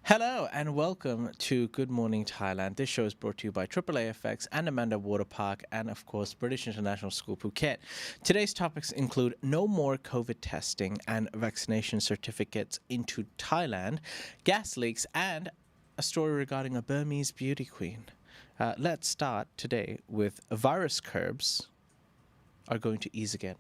Hello and welcome to Good Morning Thailand. This show is brought to you by AAAFX and Amanda Water Park and, of course, British International School Phuket. Today's topics include no more COVID testing and vaccination certificates into Thailand, gas leaks, and a story regarding a Burmese beauty queen. Let's start today with virus curbs are going to ease again.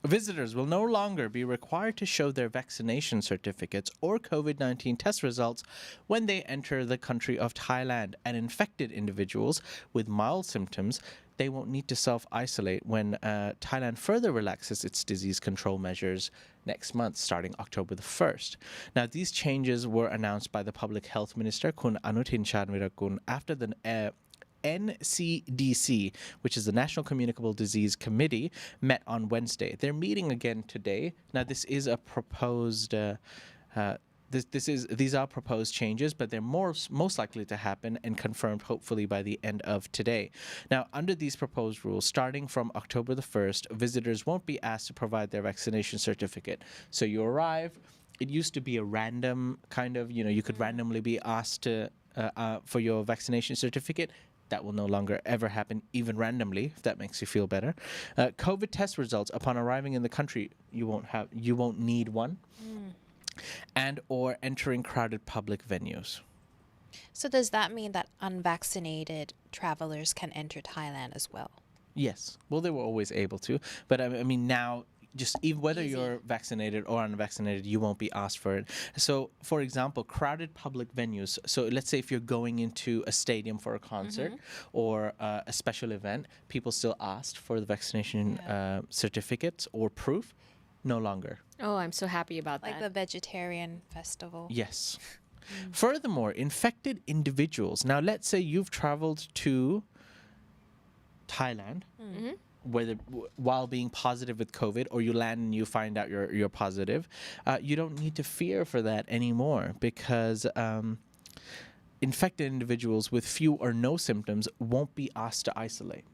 Visitors will no longer be required to show their vaccination certificates or COVID-19 test results when they enter the country of Thailand. And infected individuals with mild symptoms, they won't need to self-isolate when Thailand further relaxes its disease control measures next month, starting October the 1st. Now, these changes were announced by the Public Health Minister, Kun Anutin Charnvirakul, after the NCDC, which is the National Communicable Disease Committee, met on Wednesday. They're meeting again today. Now, this is a proposed. These are proposed changes, but they're most likely to happen and confirmed hopefully by the end of today. Now, under these proposed rules, starting from October the 1st, visitors won't be asked to provide their vaccination certificate. So you arrive. It used to be a random kind of, you could randomly be asked to for your vaccination certificate. That will no longer ever happen, even randomly, if that makes you feel better. COVID test results upon arriving in the country, you won't need one. And or entering crowded public venues. So does that mean that unvaccinated travelers can enter Thailand as well? Yes. Well, they were always able to. But I mean, now, just even whether you're vaccinated or unvaccinated, you won't be asked for it. So, for example, crowded public venues. So let's say if you're going into a stadium for a concert or a special event, people still asked for the vaccination certificates or proof. No longer. Oh, I'm so happy about Like that. the Vegetarian Festival. Yes. Furthermore, infected individuals. Now, let's say you've traveled to Thailand, while being positive with COVID, or you land and you find out you're positive, you don't need to fear for that anymore because infected individuals with few or no symptoms won't be asked to isolate.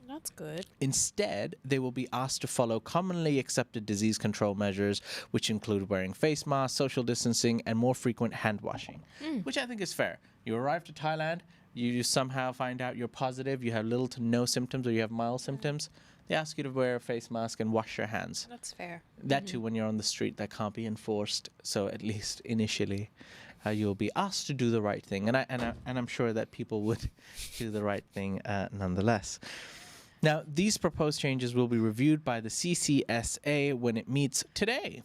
That's good. Instead, they will be asked to follow commonly accepted disease control measures, which include wearing face masks, social distancing, and more frequent hand washing, which I think is fair. You arrive to Thailand, you somehow find out you're positive, you have little to no symptoms or you have mild symptoms, they ask you to wear a face mask and wash your hands. That's fair. That too, when you're on the street, that can't be enforced. So at least initially, you'll be asked to do the right thing, and I'm sure that people would do the right thing nonetheless. Now, these proposed changes will be reviewed by the CCSA when it meets today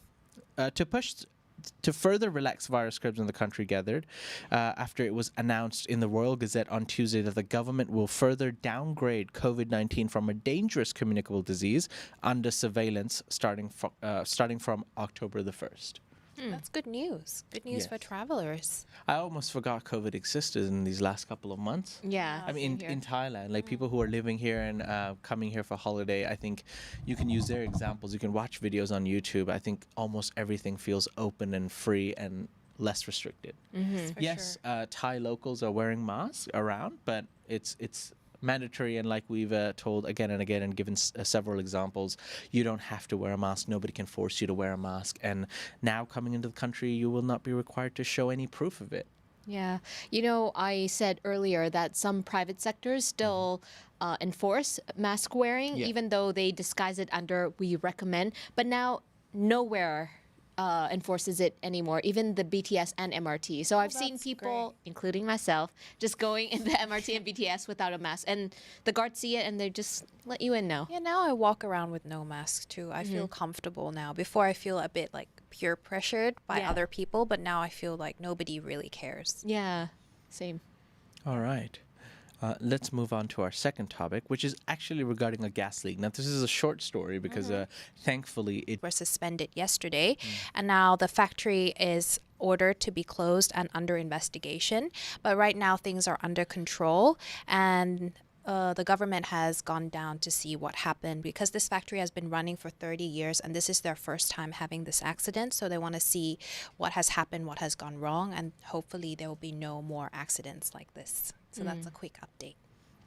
to further relax virus curbs in the country gathered after it was announced in the Royal Gazette on Tuesday that the government will further downgrade COVID-19 from a dangerous communicable disease under surveillance starting from October the 1st. That's good news. Good news for travelers. I almost forgot COVID existed in these last couple of months. Yeah. I mean, in Thailand, like people who are living here and coming here for holiday, I think you can use their examples. You can watch videos on YouTube. I think almost everything feels open and free and less restricted. Yes, Thai locals are wearing masks around, but it's mandatory, and like we've told again and again and given several examples, you don't have to wear a mask. Nobody can force you to wear a mask. And now coming into the country, you will not be required to show any proof of it. Yeah. I said earlier that some private sectors still enforce mask wearing, even though they disguise it under we recommend. But now nowhere enforces it anymore, even the BTS and MRT. So I've seen people, including myself, just going in the MRT and BTS without a mask. And the guards see it and they just let you in now. Yeah, now I walk around with no mask too. I feel comfortable now. Before I feel a bit like peer pressured by other people, but now I feel like nobody really cares. Yeah, same. All right. Let's move on to our second topic, which is actually regarding a gas leak. Now, this is a short story because thankfully it Were suspended yesterday, and now the factory is ordered to be closed and under investigation. But right now things are under control, and the government has gone down to see what happened because this factory has been running for 30 years and this is their first time having this accident. So they want to see what has happened, what has gone wrong, and hopefully there will be no more accidents like this. So that's a quick update.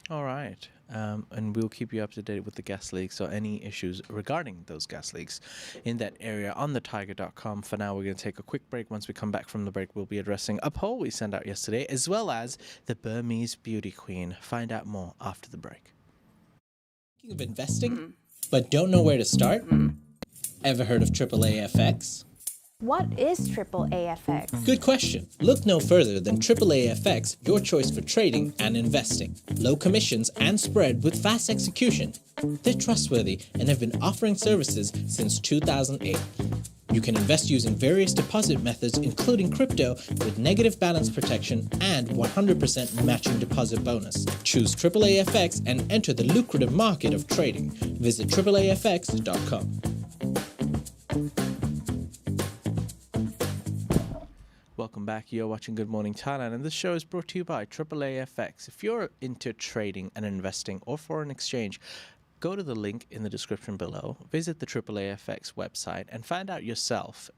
All right. And we'll keep you up to date with the gas leaks or any issues regarding those gas leaks in that area on the Thaiger.com. For now, we're going to take a quick break. Once we come back from the break, we'll be addressing a poll we sent out yesterday, as well as the Burmese beauty queen. Find out more after the break. Thinking of investing, but don't know where to start? Ever heard of AAA-FX? What is AAA-FX? Good question. Look no further than AAA-FX, your choice for trading and investing. Low commissions and spread with fast execution. They're trustworthy and have been offering services since 2008. You can invest using various deposit methods, including crypto, with negative balance protection and 100% matching deposit bonus. Choose AAA-FX and enter the lucrative market of trading. Visit AAAFX.com. Welcome back. You're watching Good Morning Thailand, and this show is brought to you by AAA-FX. If you're into trading and investing or foreign exchange, go to the link in the description below, visit the AAA-FX website, and find out yourself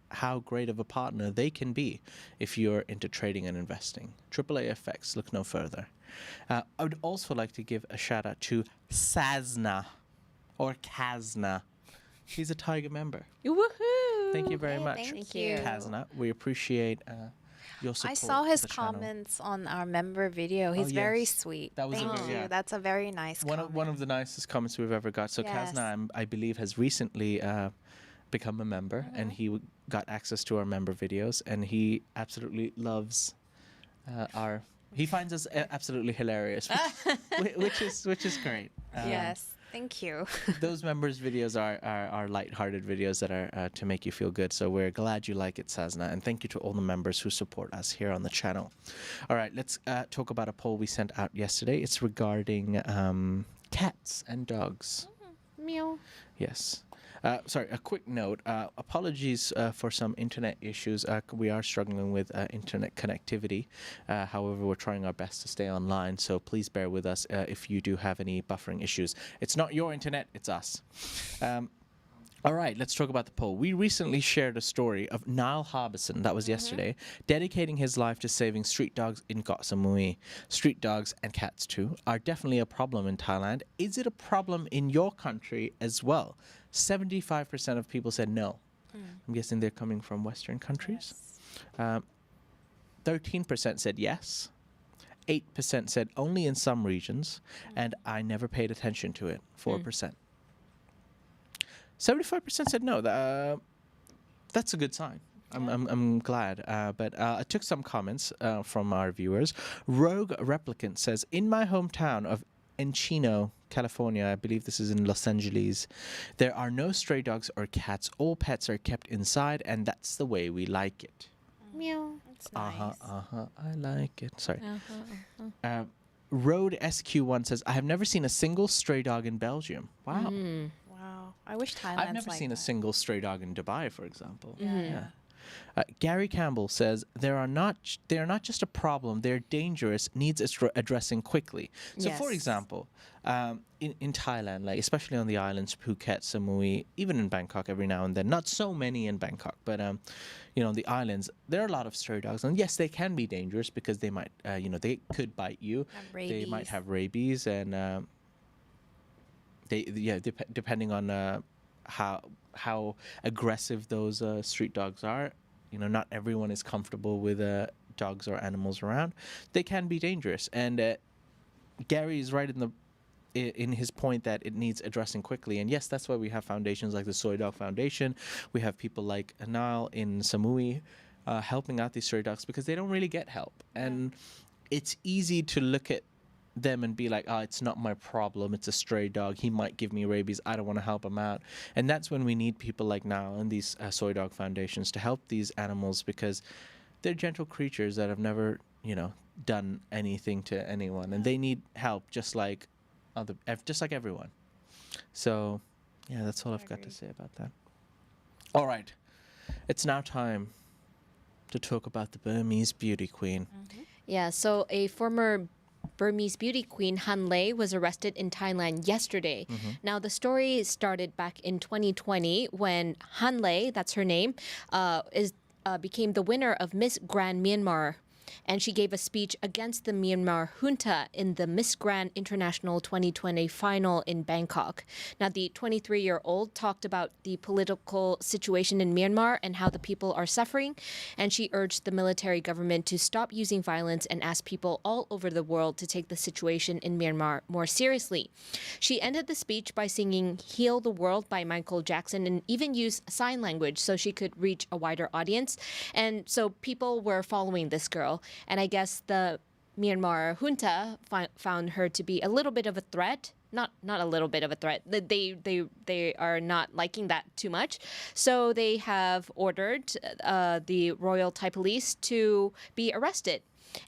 how great of a partner they can be if you're into trading and investing. AAA-FX, look no further. I would also like to give a shout out to Sazna, or Kazna. He's a Thaiger member. Woohoo! Thank you very much, thank you. Kazna. We appreciate your support. I saw his for the channel. comments on our member video. He's Oh, very yes. sweet. That was a Thank very- you. yeah. That's a very nice comment. One of the nicest comments we've ever got. So Yes. Kazna, I believe, has recently become a member, and he got access to our member videos, and he absolutely loves our. He finds us absolutely hilarious, which is great. Yes. Thank you. Those members' videos are light-hearted videos that are to make you feel good. So we're glad you like it, Sazna. And thank you to all the members who support us here on the channel. All right, let's talk about a poll we sent out yesterday. It's regarding cats and dogs. Meow. Yes. Sorry, a quick note. Apologies for some internet issues. We are struggling with internet connectivity. However, we're trying our best to stay online, so please bear with us if you do have any buffering issues. It's not your internet, it's us. All right, let's talk about the poll. We recently shared a story of Niall Harbison, that was yesterday, dedicating his life to saving street dogs in Koh Samui. Street dogs, and cats too, are definitely a problem in Thailand. Is it a problem in your country as well? 75% of people said no. I'm guessing they're coming from Western countries. 13% said yes. 8% said only in some regions. And I never paid attention to it, 4%. 75% said no. That's a good sign. I'm glad. But I took some comments from our viewers. Rogue Replicant says, in my hometown of Encino, California, I believe this is in Los Angeles, there are no stray dogs or cats. All pets are kept inside, and that's the way we like it. Meow. It's nice. I like it. Sorry. Road SQ1 says, I have never seen a single stray dog in Belgium. Wow. Wow. I wish Thailand's I've never like seen a that. single stray dog in Dubai, for example. Yeah. Gary Campbell says they are not just a problem, they're dangerous, needs addressing quickly. So for Yes. example, in Thailand, like especially on the islands, Phuket, Samui, even in Bangkok every now and then, not so many in Bangkok, but you know, on the islands, there are a lot of stray dogs, and yes, they can be dangerous because they might they could bite you. Have They might rabies. have rabies, and depending on how aggressive those street dogs are, you know, not everyone is comfortable with dogs or animals around. They can be dangerous, and Gary is right in his point that it needs addressing quickly. And yes, that's why we have foundations like the Soy Dog Foundation. We have people like Anil in Samui helping out these stray dogs because they don't really get help, and it's easy to look at them and be like, oh, it's not my problem, it's a stray dog, he might give me rabies, I don't want to help him out. And that's when we need people like now and these Soy Dog Foundations to help these animals, because they're gentle creatures that have never, you know, done anything to anyone, and they need help just like everyone. So yeah, that's all I've got to say about that. All right, it's now time to talk about the Burmese beauty queen. Yeah, so a former Burmese beauty queen, Han Lei, was arrested in Thailand yesterday. Now, the story started back in 2020 when Han Lei, that's her name, became the winner of Miss Grand Myanmar. And she gave a speech against the Myanmar junta in the Miss Grand International 2020 final in Bangkok. Now, the 23-year-old talked about the political situation in Myanmar and how the people are suffering. And she urged the military government to stop using violence and asked people all over the world to take the situation in Myanmar more seriously. She ended the speech by singing Heal the World by Michael Jackson and even used sign language so she could reach a wider audience. And so people were following this girl. And I guess the Myanmar junta found her to be a little bit of a threat. Not a little bit of a threat. They are not liking that too much. So they have ordered the Royal Thai Police to be arrested.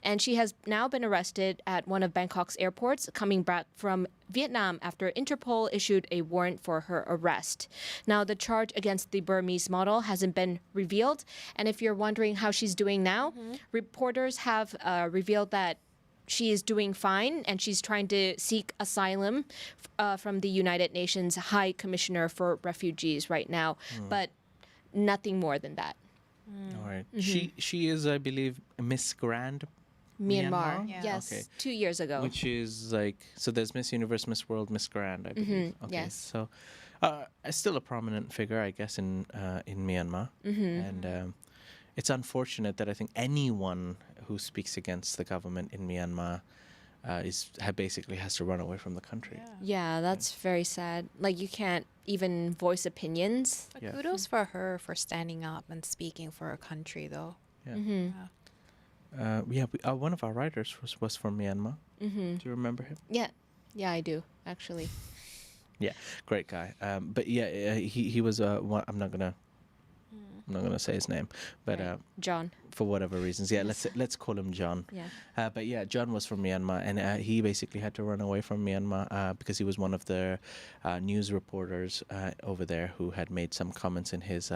And she has now been arrested at one of Bangkok's airports, coming back from Vietnam after Interpol issued a warrant for her arrest. Now, the charge against the Burmese model hasn't been revealed. And if you're wondering how she's doing now, reporters have revealed that she is doing fine and she's trying to seek asylum from the United Nations High Commissioner for Refugees right now. But nothing more than that. All right. She is, I believe, Miss Grand Myanmar. Yeah. Yes, Okay. 2 years ago. which is like, so there's Miss Universe, Miss World, Miss Grand, I believe. Okay. yes. So still a prominent figure, I guess, in Myanmar. And it's unfortunate that I think anyone who speaks against the government in Myanmar basically has to run away from the country. Yeah, that's very sad. Like, you can't even voice opinions. But Yeah. kudos for her for standing up and speaking for her country, though. Yeah. One of our writers was from Myanmar. Do you remember him? Yeah, I do, actually. Yeah, great guy. But yeah, he was one. I'm not gonna say his name, but Right. John. for whatever reasons, yeah, let's call him John. Yeah. But yeah, John was from Myanmar, and he basically had to run away from Myanmar because he was one of the news reporters over there who had made some comments in his.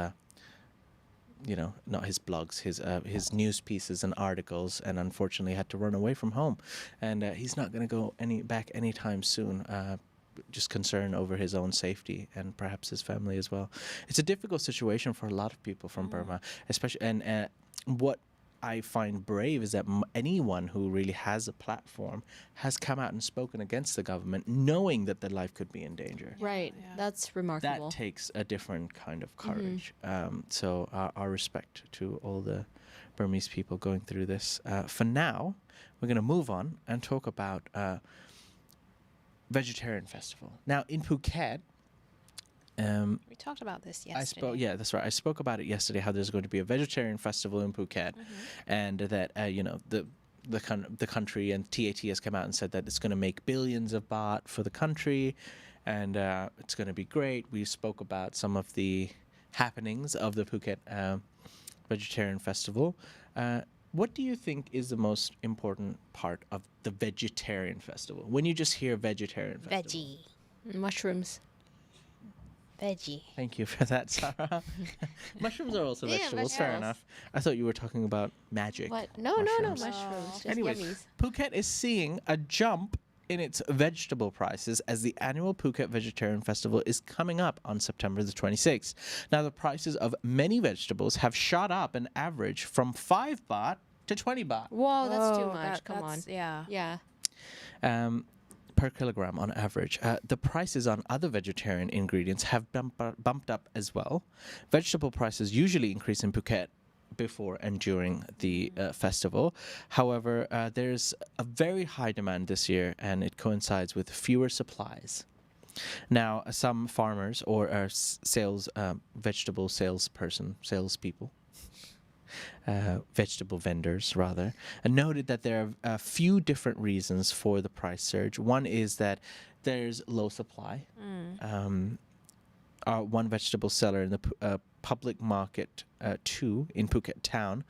Not his blogs, his news pieces and articles, and unfortunately had to run away from home. And he's not going to go back anytime soon. Just concern over his own safety and perhaps his family as well. It's a difficult situation for a lot of people from Burma, especially. And what I find brave is that anyone who really has a platform has come out and spoken against the government, knowing that their life could be in danger. Right. Yeah. That's remarkable. That takes a different kind of courage. So our respect to all the Burmese people going through this. For now, we're going to move on and talk about Vegetarian Festival. Now, in Phuket, We talked about this yesterday. Yeah, that's right. I spoke about it yesterday. How there's going to be a vegetarian festival in Phuket, and that the country and TAT has come out and said that it's going to make billions of baht for the country, and it's going to be great. We spoke about some of the happenings of the Phuket Vegetarian Festival. What do you think is the most important part of the Vegetarian Festival? When you just hear Vegetarian Festival. Veggie. Mushrooms. Veggie. Thank you for that, Sarah. Mushrooms are also Yeah, vegetables. Fair vegetables. enough. I thought you were talking about magic. What? No, mushrooms. mushrooms. Just Anyways, yummies. Phuket is seeing a jump in its vegetable prices as the annual Phuket Vegetarian Festival is coming up on September the 26th. Now, the prices of many vegetables have shot up an average from 5 baht to 20 baht. Whoa, that's too Whoa, much. Come on. Yeah. Yeah. Per kilogram on average. The prices on other vegetarian ingredients have bumped up as well. Vegetable prices usually increase in Phuket before and during the festival. However, there's a very high demand this year, and it coincides with fewer supplies. Now, some farmers or vegetable salespeople, vegetable vendors rather, noted that there are a few different reasons for the price surge. One is that there's low supply. One vegetable seller in the public market 2 in Phuket town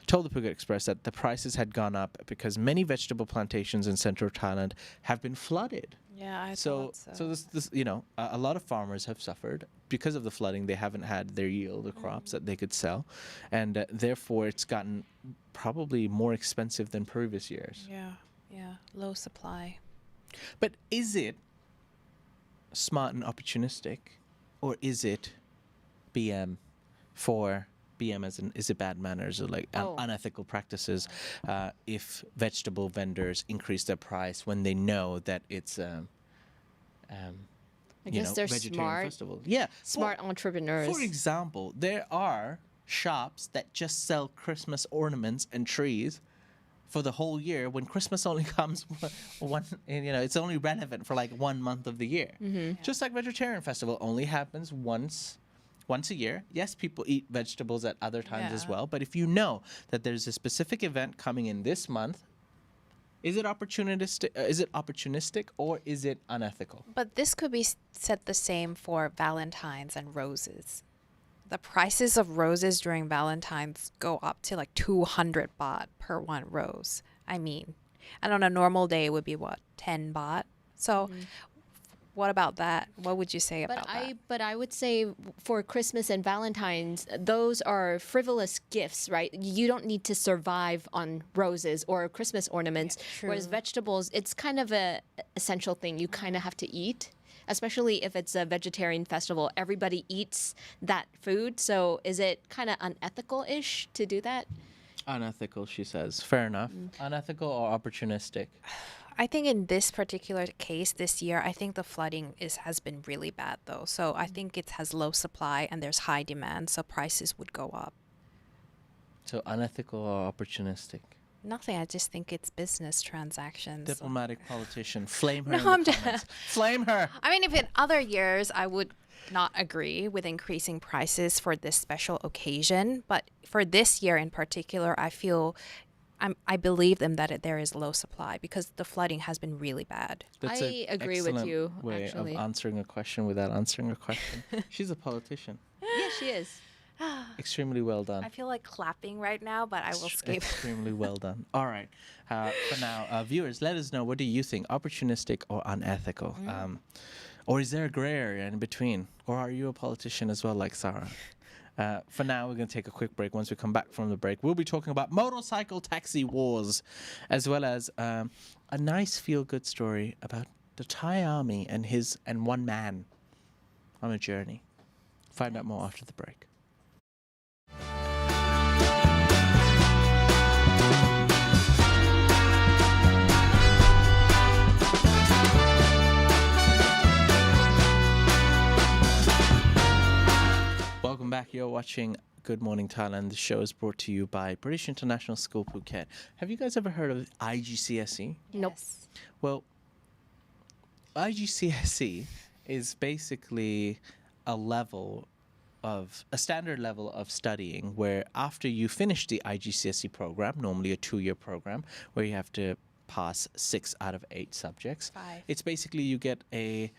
told the Phuket Express that the prices had gone up because many vegetable plantations in central Thailand have been flooded. Yeah, I So thought so. this a lot of farmers have suffered because of the flooding. They haven't had their yield of crops that they could sell, and therefore it's gotten probably more expensive than previous years. Yeah. Low supply. But is it smart and opportunistic, or is it BM for BM as in is it bad manners or like Oh. unethical practices if vegetable vendors increase their price when they know that it's I guess they're vegetarian smart. festival. Yeah, Smart entrepreneurs. For example, there are shops that just sell Christmas ornaments and trees for the whole year when Christmas only comes one, and, it's only relevant for like 1 month of the year. Just like Vegetarian Festival only happens once a year. Yes, people eat vegetables at other times as Yeah. well, but if you know that there's a specific event coming in this month, is it opportunistic or is it unethical? But this could be said the same for Valentine's and roses. The prices of roses during Valentine's go up to like 200 baht per one rose. I mean, and on a normal day it would be what, 10 baht? So what about that? What would you say about that? But I would say for Christmas and Valentine's, those are frivolous gifts, right? You don't need to survive on roses or Christmas ornaments. Whereas true. vegetables, it's kind of a essential thing you kind of have to eat, especially if it's a vegetarian festival. Everybody eats that food. So is it kind of unethical-ish to do that? Unethical, she says. Fair enough. Unethical or opportunistic? I think in this particular case this year, I think the flooding has been really bad though. So I think it has low supply and there's high demand, so prices would go up. So unethical or opportunistic? Nothing. I just think it's business transactions. Diplomatic politician. Flame her No, in the I'm just- comments. Flame her. I mean, if in other years I would not agree with increasing prices for this special occasion, but for this year in particular, I believe them that there is low supply because the flooding has been really bad. That's I an agree with excellent you, way actually. of answering a question without answering a question. She's a politician. Yeah, she is. Extremely well done. I feel like clapping right now, but I will skip. Extremely well done. All right. For now, viewers, let us know, what do you think? Opportunistic or unethical? Or is there a gray area in between? Or are you a politician as well, like Sarah? For now, we're going to take a quick break. Once we come back from the break, we'll be talking about motorcycle taxi wars, as well as a nice feel-good story about the Thai army and one man on a journey. Find out more after the break. Welcome back. You're watching Good Morning Thailand. The show is brought to you by British International School Phuket. Have you guys ever heard of IGCSE? Nope. Well, IGCSE is basically a standard level of studying where after you finish the IGCSE program, normally a 2-year program, where you have to pass 6 out of 8 subjects. 5. It's basically you get a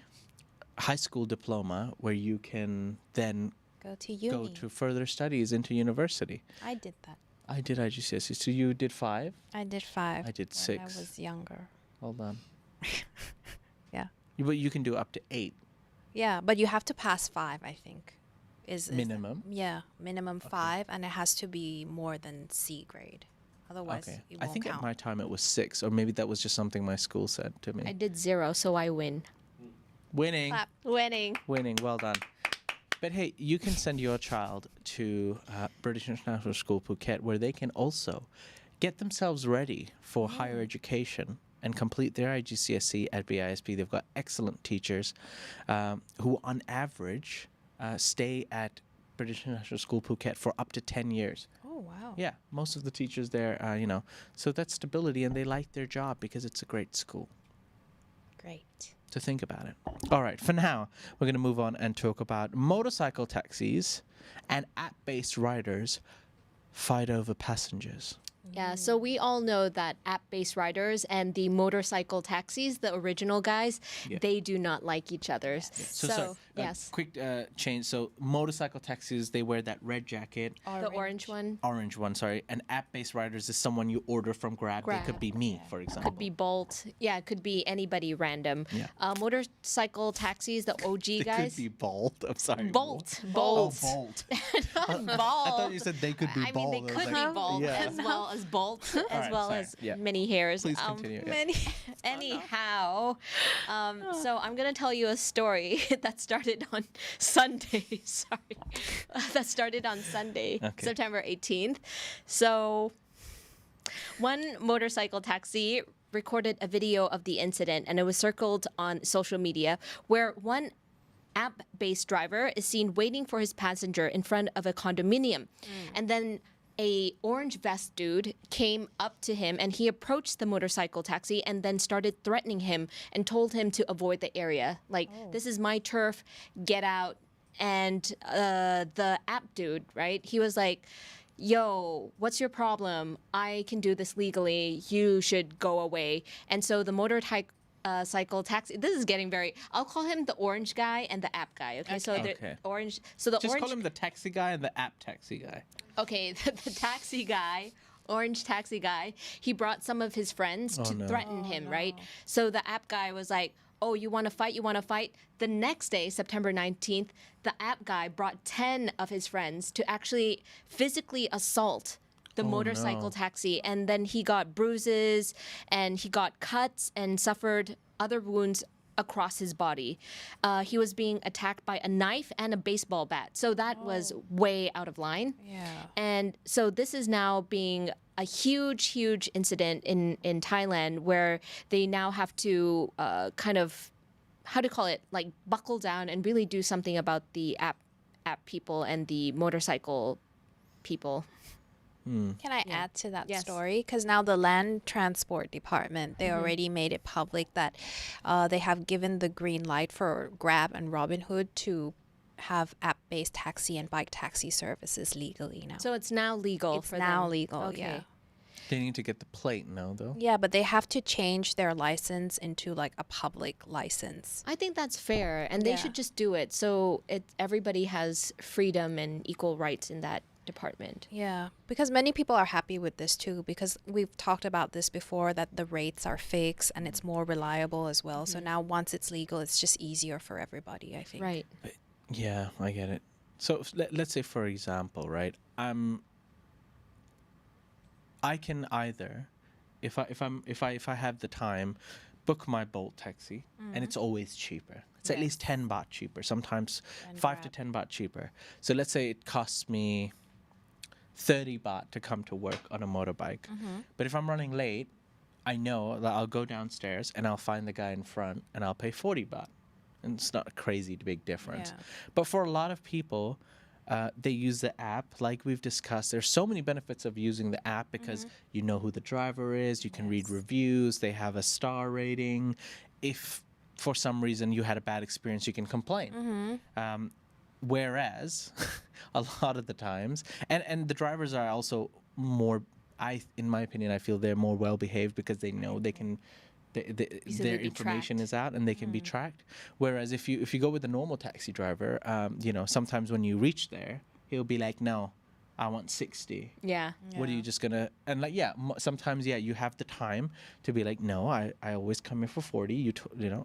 high school diploma where you can then Go to uni. go to further studies into university. I did that. I did IGCSE. So you did 5? I did 5. I did when 6. I was younger. Hold on. Yeah. But you can do up to 8 Yeah, but you have to pass 5, I think. Is minimum. Yeah, minimum 5, and it has to be more than C grade. Otherwise, Okay. it I won't think count. at my time it was 6, or maybe that was just something my school said to me. I did 0, so I win. Winning. Clap. Winning. Winning. Well done. But hey, you can send your child to British International School Phuket, where they can also get themselves ready for higher education and complete their IGCSE at BISP. They've got excellent teachers who, on average, stay at British International School Phuket for up to 10 years. Oh, wow. Yeah, most of the teachers there, so that's stability, and they like their job because it's a great school. Great. To think about it. All right, for now, we're going to move on and talk about motorcycle taxis and app-based riders fight over passengers. Yeah, so we all know that app-based riders and the motorcycle taxis, the original guys, Yeah. they do not like each other. So, sorry, yes, quick change. So motorcycle taxis, they wear that red jacket, the orange one orange one, sorry. And app-based riders is someone you order from Grab. They could Grab. be me, for example. could be Bolt. Yeah, it could be anybody random. Yeah. Motorcycle taxis, the OG They guys. could be Bolt. I'm sorry. Bolt. Oh, Bolt. Bolt. Not I thought you said they could be I mean, Bolt. they I was could like, be Bolt yeah. as well as Bolt, as right, well sorry. as Yeah. many hairs. Please continue. yeah. Anyhow, so I'm gonna tell you a story that started on Sunday. Sorry, that started on Sunday, Okay. September 18th. So, one motorcycle taxi recorded a video of the incident, and it was circled on social media, where one app-based driver is seen waiting for his passenger in front of a condominium, and then a orange vest dude came up to him and he approached the motorcycle taxi and then started threatening him and told him to avoid the area. Like, this is my turf, get out. And the app dude, right? He was like, yo, what's your problem? I can do this legally. You should go away. And so the motorcycle taxi, this is getting very, I'll call him the orange guy and the app guy. Okay. So the Okay. orange, so the Just orange. call him the taxi guy and the app taxi guy. Okay, the taxi guy, orange taxi guy, he brought some of his friends to no. threaten him, right? So the app guy was like, oh, you want to fight? You want to fight? The next day, September 19th, the app guy brought 10 of his friends to actually physically assault the motorcycle no. taxi. And then he got bruises and he got cuts and suffered other wounds across his body. He was being attacked by a knife and a baseball bat. So that was way out of line. Yeah. And so this is now being a huge incident in Thailand, where they now have to kind of, how to call it, like buckle down and really do something about the app people and the motorcycle people. Can I add to that Yes. story? Because now the Land Transport Department, they already made it public that they have given the green light for Grab and Robinhood to have app-based taxi and bike taxi services legally now. So it's now legal it's for now them. legal, Okay. yeah. They need to get the plate now, though. Yeah, but they have to change their license into like a public license. I think that's fair, and they Yeah. should just do it so everybody has freedom and equal rights in that department. Yeah, because many people are happy with this too, because we've talked about this before, that the rates are fixed and it's more reliable as well. So now once it's legal, it's just easier for everybody, I think. Right. Yeah, I get it. So let's say, for example, right? I can either, if I have the time, book my Bolt taxi, and it's always cheaper. It's at least 10 baht cheaper. Sometimes 5 to 10 baht cheaper. So let's say it costs me 30 baht to come to work on a motorbike. But if I'm running late, I know that I'll go downstairs and I'll find the guy in front and I'll pay 40 baht. And it's not a crazy big difference. Yeah. But for a lot of people, they use the app, like we've discussed. There's so many benefits of using the app because you know who the driver is, you can read reviews, they have a star rating. If for some reason you had a bad experience, you can complain. Whereas a lot of the times, and the drivers are also more, in my opinion, I feel they're more well behaved because they know they can. Their be information tracked. is out and they can be tracked. Whereas if you go with a normal taxi driver, sometimes when you reach there, he'll be like, "No, I want 60." Yeah. What are you just gonna? And like, sometimes you have the time to be like, "No, I always come here for 40.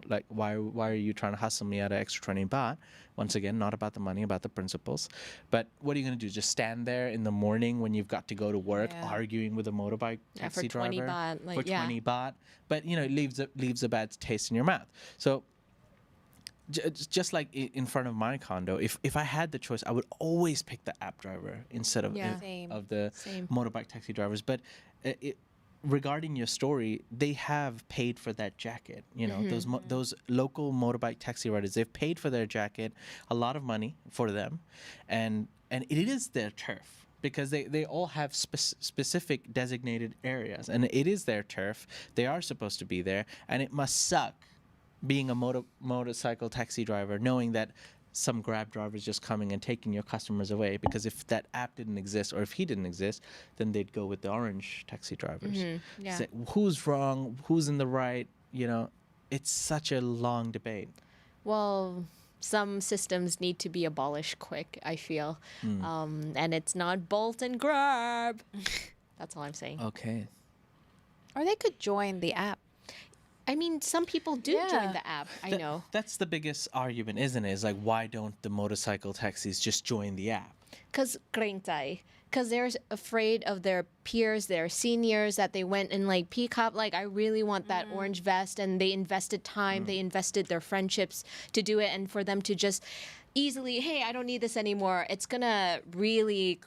Like why are you trying to hustle me out of extra 20 baht?" Once again, not about the money, about the principles. But what are you gonna do? Just stand there in the morning when you've got to go to work, arguing with a motorbike taxi for 20 driver baht, like, for 20 baht? But it leaves a bad taste in your mouth. So. Just like in front of my condo, if I had the choice, I would always pick the app driver instead of Same. of the Same. motorbike taxi drivers. But regarding your story, they have paid for that jacket. Those local motorbike taxi riders, they've paid for their jacket, a lot of money for them, and it is their turf. Because they all have specific designated areas, and it is their turf. They are supposed to be there, and it must suck being a motorcycle taxi driver, knowing that some Grab driver is just coming and taking your customers away. Because if that app didn't exist, or if he didn't exist, then they'd go with the orange taxi drivers. Yeah. So who's wrong? Who's in the right? It's such a long debate. Well, some systems need to be abolished quick, I feel. And it's not Bolt and Grab. That's all I'm saying. Okay. Or they could join the app. I mean, some people do join the app. I know. That's the biggest argument, isn't it? Is like, why don't the motorcycle taxis just join the app? Because เกรงใจ because they're afraid of their peers, their seniors, that they went and like peak up. Like, I really want that orange vest, and they invested time, they invested their friendships to do it, and for them to just easily, hey, I don't need this anymore, it's gonna really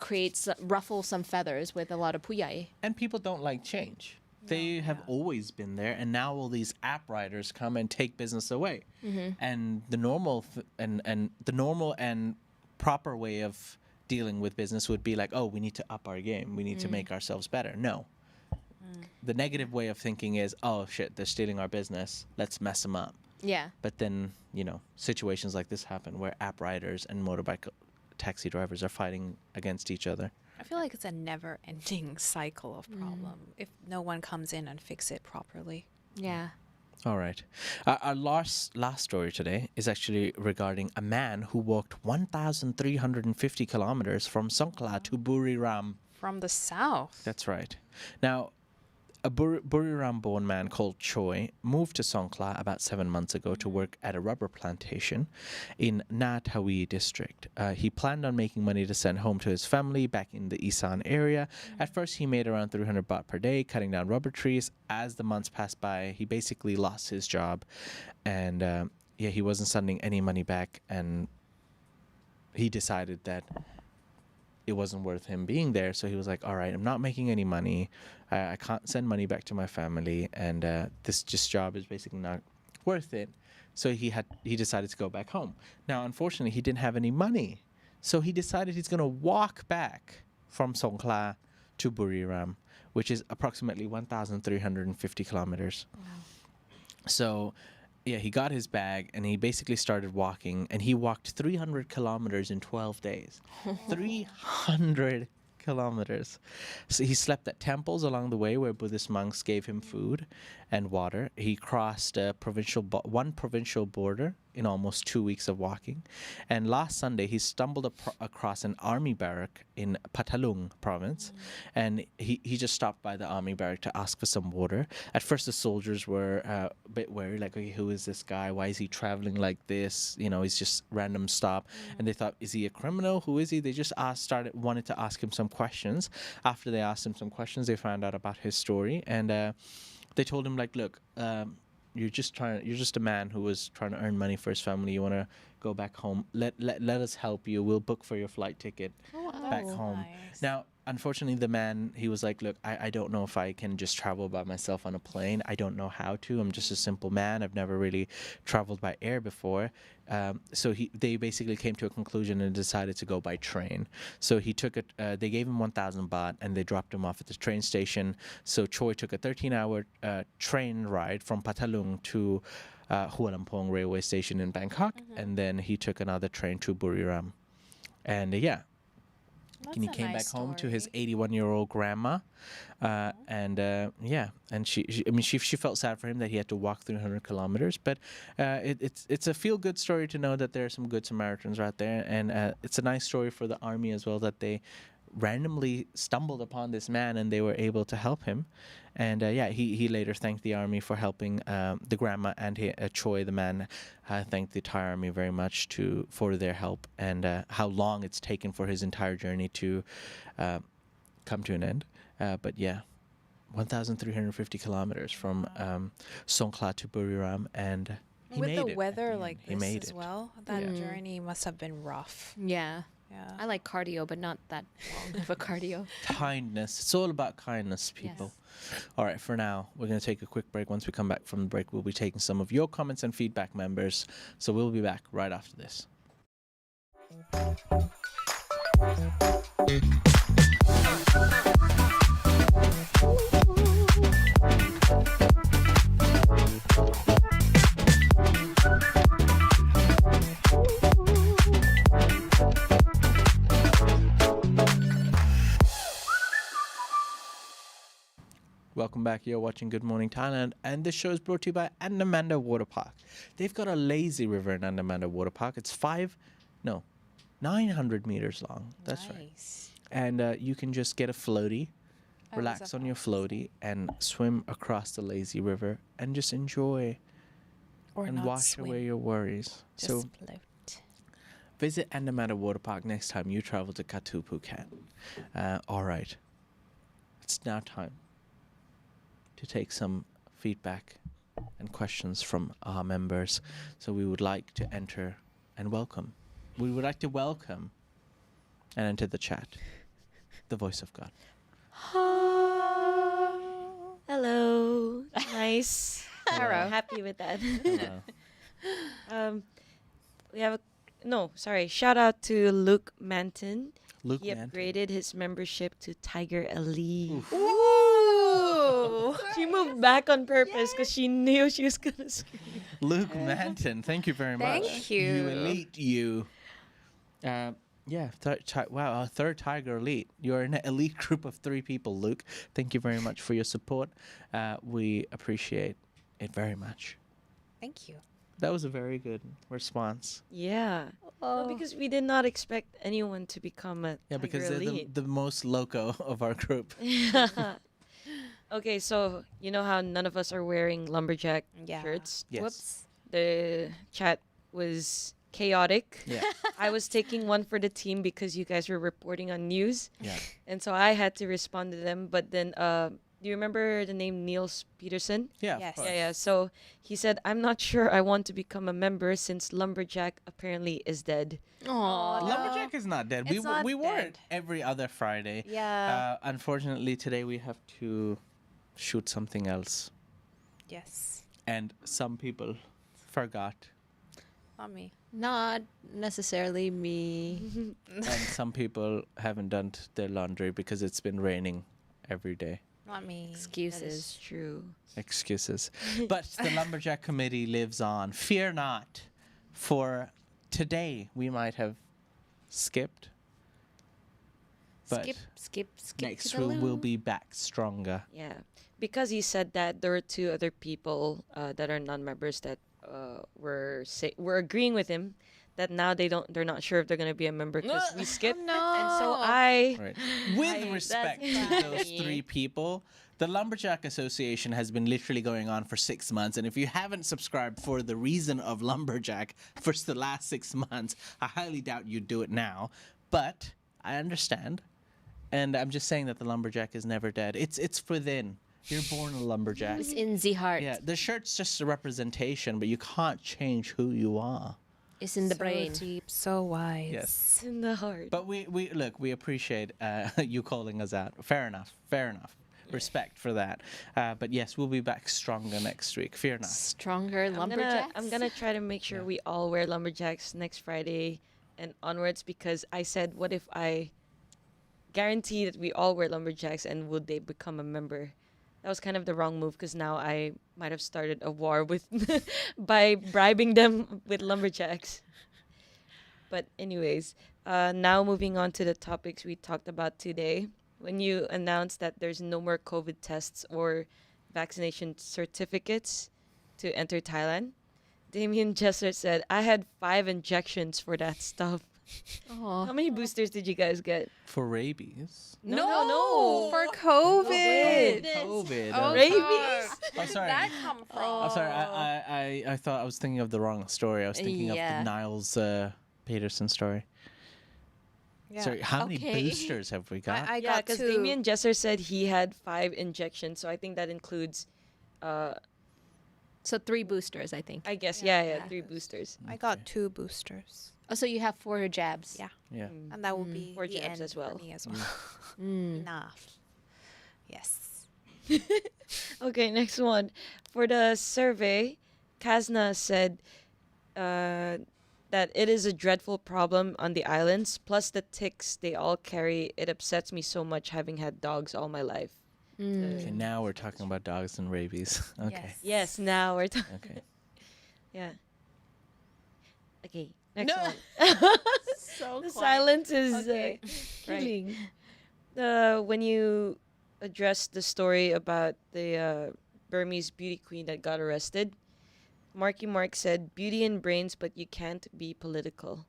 ruffle some feathers with a lot of puyai. And people don't like change. They have always been there, and now all these app riders come and take business away. And the normal and proper way of dealing with business would be like, oh, we need to up our game, we need to make ourselves better. No. The negative way of thinking is, oh shit, they're stealing our business, let's mess them up. Yeah. But then, situations like this happen where app riders and motorbike taxi drivers are fighting against each other. I feel like it's a never-ending cycle of problem if no one comes in and fix it properly. Yeah. All right. Our last story today is actually regarding a man who walked 1,350 kilometers from Songkhla to Buriram. From the south. That's right. Now, a Buriram-born man called Choi moved to Songkhla about 7 months ago to work at a rubber plantation in Na Thawi district. He planned on making money to send home to his family back in the Isan area. At first, he made around 300 baht per day cutting down rubber trees. As the months passed by, he basically lost his job, and he wasn't sending any money back, and he decided that it wasn't worth him being there. So he was like, all right, I'm not making any money. I can't send money back to my family, and this job is basically not worth it. So he decided to go back home. Now, unfortunately, he didn't have any money. So he decided he's going to walk back from Songkhla to Buriram, which is approximately 1,350 kilometers. Wow. So he got his bag and he basically started walking, and he walked 300 kilometers in 12 days. 300 kilometers. So he slept at temples along the way where Buddhist monks gave him food and water. He crossed one provincial border in almost 2 weeks of walking. And last Sunday, he stumbled across an army barrack in Patalung province. And he just stopped by the army barrack to ask for some water. At first, the soldiers were a bit worried, like, okay, who is this guy? Why is he traveling like this? He's just random stop. And they thought, is he a criminal? Who is he? They just wanted to ask him some questions. After they asked him some questions, they found out about his story. And they told him, like, look, you're just a man who was trying to earn money for his family. You want to go back home. Let us help you. We'll book for your flight ticket back home. Nice. Now, unfortunately, the man, he was like, look, I don't know if I can just travel by myself on a plane. I don't know how to. I'm just a simple man. I've never really traveled by air before. So they basically came to a conclusion and decided to go by train. So he took they gave him 1,000 baht and they dropped him off at the train station. So Choi took a 13-hour train ride from Patalung to Hua Lamphong railway station in Bangkok, and then he took another train to Buriram. And That's and he a came nice back home to his story. 81-year-old grandma, and she felt sad for him that he had to walk 300 kilometers, but it's a feel-good story to know that there are some good Samaritans out there, and it's a nice story for the army as well that they randomly stumbled upon this man and they were able to help him. And he later thanked the army for helping the grandma, and Choi, the man, thanked the Thai army very much for their help, and how long it's taken for his entire journey to come to an end. But 1,350 kilometers from Songkhla to Buriram, and he With made the it. weather like He this made as it. well, that journey must have been rough. Yeah. Yeah. I like cardio, but not that long of a cardio. Kindness. It's all about kindness, people. All right, for now, we're going to take a quick break. Once we come back from the break, we'll be taking some of your comments and feedback, members. So we'll be back right after this. Welcome back. You're watching Good Morning Thailand, and this show is brought to you by Andamanda Water Park. They've got a lazy river in Andamanda Water Park. It's 900 meters long. That's right. Nice. And you can just get a floaty, Oh, relax is that on your nice? floaty, and swim across the lazy river and just enjoy Or and not wash swim, away your worries. just So float. visit Andamata Water Park next time you travel to Katu Phuket. All right. It's now time to take some feedback and questions from our members. So we would like to enter and welcome. We would like to welcome and enter the chat the voice of God. Hello. Nice. Hello. Happy with that. Hello. We have shout out to Luke Manton. Luke He Manton. upgraded his membership to Thaiger Elite. Oof. Ooh. She moved back on purpose because she knew she was gonna scream. Luke Manton, thank you very much. Thank you. You elite, you. Wow, our third Thaiger elite. You're in an elite group of 3 people, Luke. Thank you very much for your support. We appreciate it very much. Thank you. That was a very good response. Yeah. No, because we did not expect anyone to become a Yeah, Thaiger because they're Elite. the most loco of our group. Okay, so you know how none of us are wearing lumberjack Yeah. shirts? Yes. Whoops. The chat was chaotic. Yeah. I was taking one for the team because you guys were reporting on news. Yeah. And so I had to respond to them. But then, do you remember the name Niels Peterson? Yeah. Yes. Of course. Yeah. So he said, I'm not sure I want to become a member since Lumberjack apparently is dead. Aw. Lumberjack is not dead. It's not we wore it dead. every other Friday. Yeah. Unfortunately, today we have to shoot something else, Yes. and some people forgot, Not me. Not necessarily me. and some people haven't done their laundry because it's been raining every day. Not me. That Excuses. is true. Excuses. But the Lumberjack Committee lives on. Fear not. For today, we might have skipped. But Skip next to the we'll loo. be back stronger. Yeah. Because he said that there were 2 other people that are non-members that were agreeing with him that now they're not sure if they're going to be a member because we skipped. No. And so I Right. With I- respect that's to those funny. 3 people, the Lumberjack Association has been literally going on for 6 months. And if you haven't subscribed for the reason of Lumberjack for the last 6 months, I highly doubt you'd do it now. But I understand. And I'm just saying that the Lumberjack is never dead. It's within. You're born a Lumberjack. It's in the heart. Yeah, the shirt's just a representation, but you can't change who you are. It's in the So brain. deep, so wise. Yes. in the heart. But we appreciate you calling us out. Fair enough. Respect for that. But yes, we'll be back stronger next week. Fear not. Stronger lumberjacks. I'm gonna try to make sure Yeah. we all wear lumberjacks next Friday and onwards because I said, what if I guarantee that we all wear lumberjacks and would they become a member? That was kind of the wrong move because now I might have started a war with by bribing them with lumberjacks. But anyways, now moving on to the topics we talked about today. When you announced that there's no more COVID tests or vaccination certificates to enter Thailand, Damien Jesser said, I had 5 injections for that stuff. How many boosters did you guys get? For rabies. No. For COVID. COVID. Oh, Rabies? God. Oh, sorry. That come from? I'm sorry. I thought I was thinking of the wrong story. I was thinking of Yeah. the Niles Peterson story. Yeah. Sorry, how many Okay. boosters have we got? I Yeah, got because 2. Damien Jesser said he had 5 injections, so I think that includes, So 3 boosters, I think. I guess, Yeah. yeah, 3 boosters. I got 2 boosters. Oh, so you have 4 jabs. Yeah. Yeah. And that will be 4 the jabs end as well. for me as well. Mm. Enough. Yes. Okay, next one. For the survey, Kazna said that it is a dreadful problem on the islands, plus the ticks they all carry. It upsets me so much having had dogs all my life. Okay, now we're talking about dogs and rabies. Okay. Yes, now we're talking. Okay. Yeah. Okay, next No. one. So The silence is Okay. killing. When you addressed the story about the Burmese beauty queen that got arrested, Marky Mark said, beauty and brains, but you can't be political.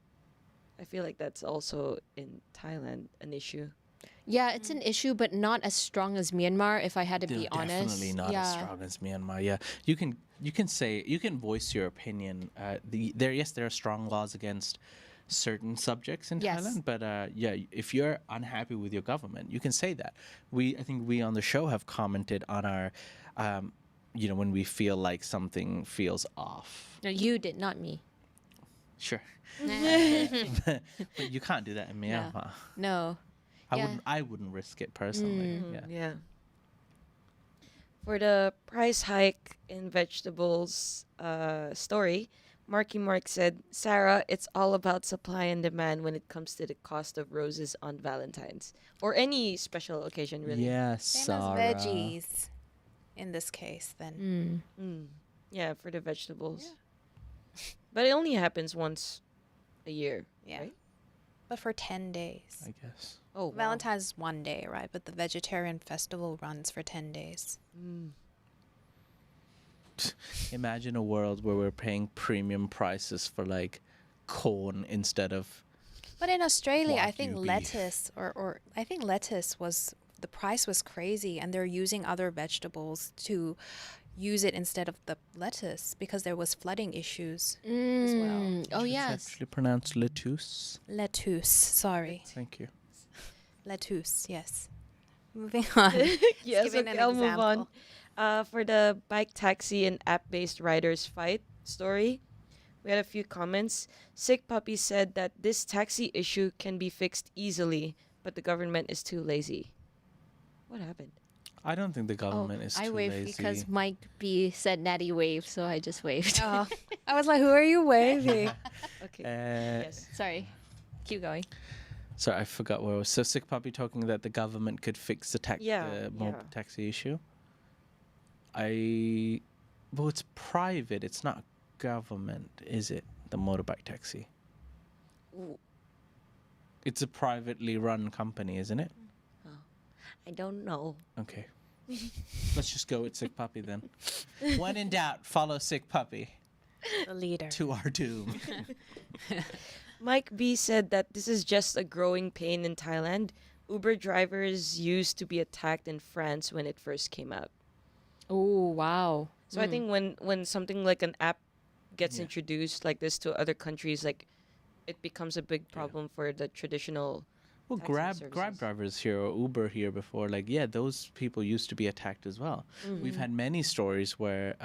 I feel like that's also in Thailand an issue. Yeah, it's an issue, but not as strong as Myanmar, if I had to be They're honest. definitely not yeah. as strong as Myanmar. Yeah, you can voice your opinion. There are strong laws against certain subjects in Yes. Thailand. But yeah, if you're unhappy with your government, you can say that. I think we on the show have commented on our, when we feel like something feels off. No, you did, not me. Sure, but you can't do that in Myanmar. No. Yeah. I wouldn't risk it personally. Yeah. Yeah. For the price hike in vegetables story, Marky Mark said, Sarah, it's all about supply and demand when it comes to the cost of roses on Valentine's or any special occasion, really. Yes, Same as Sarah. veggies in this case, then. Yeah, for the vegetables. But it only happens once a year, Yeah. right? But for 10 days. I guess. Oh, wow. Valentine's is 1 day, right? But the vegetarian festival runs for 10 days. Imagine a world where we're paying premium prices for like corn instead of. But in Australia, I think Wagyu beef. lettuce or I think lettuce was the price was crazy, and they're using other vegetables to use it instead of the lettuce because there was flooding issues as well. Oh, It's yes. actually pronounced lettuce. Lettuce, sorry. Thank you. Lettuce, yes. Moving on. Yes, giving okay, an I'll move on. example. For the bike taxi and app-based riders fight story, we had a few comments. Sick Puppy said that this taxi issue can be fixed easily, but the government is too lazy. What happened? I don't think the government is too I waved lazy. because Mike B said Natty waved, so I just waved. Oh, I was like, who are you waving? Okay. Yes. Sorry. Keep going. Sorry, I forgot where I was. So Sick Puppy talking that the government could fix the Yeah, taxi issue. Well, it's private. It's not government, is it? The motorbike taxi. Ooh, It's a privately run company, isn't it? I don't know. Okay. Let's just go with Sick Puppy then. When in doubt, follow Sick Puppy The leader. to our doom. Mike B said that this is just a growing pain in Thailand. Uber drivers used to be attacked in France when it first came out. Oh, wow. So I think when something like an app gets Yeah. introduced like this to other countries, like it becomes a big problem for the traditional. Well, Taxi Grab services. drivers here or Uber here before, like, yeah, those people used to be attacked as well. We've had many stories where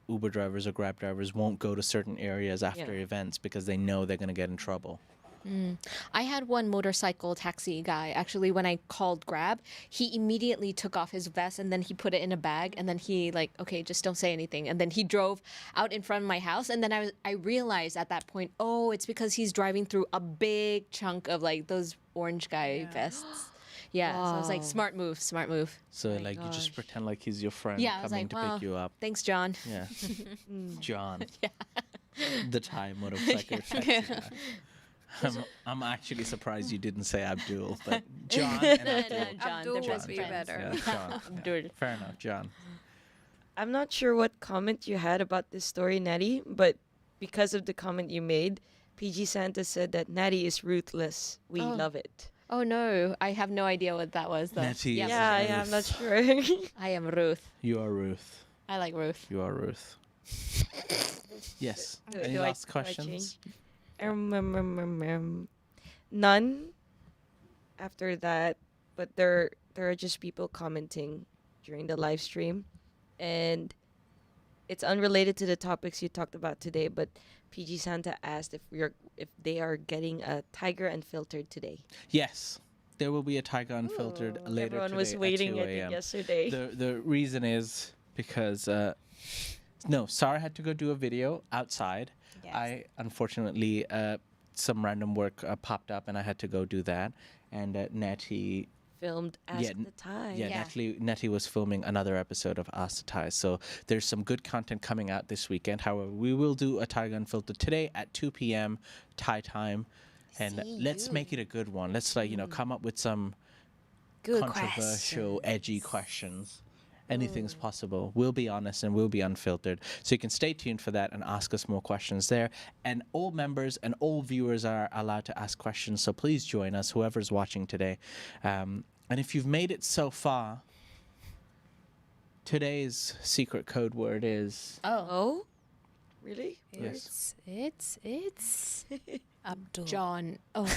Uber drivers or Grab drivers won't go to certain areas after Yeah. events because they know they're going to get in trouble. I had one motorcycle taxi guy. Actually, when I called Grab, he immediately took off his vest and then he put it in a bag and then he like, okay, just don't say anything. And then he drove out in front of my house. And then I realized at that point, oh, it's because he's driving through a big chunk of like those orange guy vests. Yeah. So I was like, Wow. smart move, smart move. So, My like, you just gosh. pretend like he's your friend Yeah, I was coming like, to wow. pick you up. Thanks, John. Yeah. John. The Thai motorcycle taxi guy. I'm actually surprised you didn't say Abdul, but John and Abdul. John, Abdul they're would best be friends. better. Yeah, John. Abdul. Fair enough, John. I'm not sure what comment you had about this story, Natty, but because of the comment you made, PG Santa said that Natty is ruthless. We Oh. love it. Oh no, I have no idea what that was though. Nettie Yep. is Yeah, I'm not Ruth. sure. I am Ruth. You are Ruth. I like Ruth. You are Ruth. Yes. Do- Any do I- last do I questions? None after that, but there are just people commenting during the live stream, and it's unrelated to the topics you talked about today. But PG Santa asked if they are getting a Thaiger Unfiltered today. Yes. There will be a Thaiger Unfiltered later Everyone today was at waiting 2 I think a.m. yesterday. The reason is because no, Sarah had to go do a video outside. Yes. I unfortunately some random work popped up and I had to go do that. And Nettie, Filmed Ask yeah, the Thai. yeah, Nettie was filming another episode of Ask the Thai. So there's some good content coming out this weekend. However, we will do a Thaiger Unfiltered today at 2 p.m. Thai time. And let's make it a good one. Let's come up with some Good controversial, edgy questions. Anything's possible. We'll be honest and we'll be unfiltered. So you can stay tuned for that and ask us more questions there. And all members and all viewers are allowed to ask questions. So please join us, whoever's watching today. And if you've made it so far, today's secret code word is Oh, really? yes. It's Abdul. John. Oh,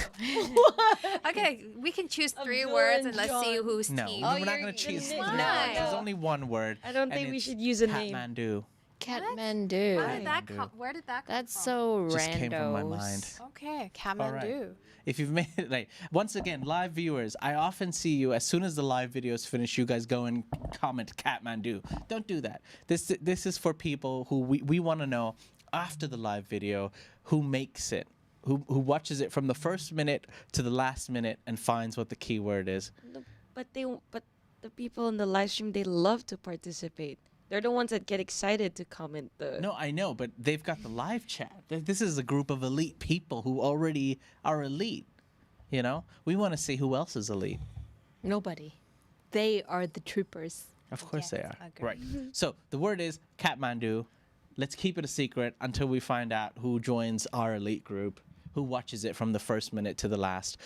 Okay, we can choose three Abdul words and and let's see John. who's No, team. we're not you're going to choose. gonna- No, Why? there's only one word. I don't and think we it's should use a name. Kathmandu. Kathmandu. Where did that come That's from? so Just random. came from my mind. Okay, Kathmandu. If you've made it, like, once again, live viewers, I often see you as soon as the live video is finished, you guys go and comment Kathmandu. Don't do that. This is for people who we want to know after the live video who makes it, who watches it from the first minute to the last minute and finds what the keyword is. No, but the people in the live stream, they love to participate. They're the ones that get excited to comment the. No, I know, but they've got the live chat. This is a group of elite people who already are elite. You know, we want to see who else is elite. Nobody. They are the troopers. Of course they are. agree. Right. So the word is Kathmandu. Let's keep it a secret until we find out who joins our elite group, who watches it from the first minute to the last.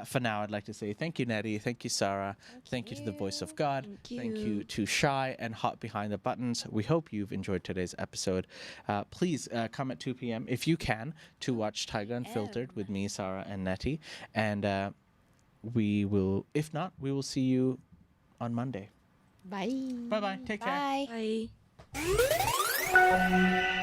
For now, I'd like to say thank you, Nettie. Thank you, Sarah. Thank you to the Voice of God. Thank you to Shy and Hot Behind the Buttons. We hope you've enjoyed today's episode. Please come at 2 p.m. if you can to watch Thaiger Unfiltered with me, Sarah, and Nettie. And we will, if not, we will see you on Monday. Bye. Bye-bye. Take care. Bye. Bye.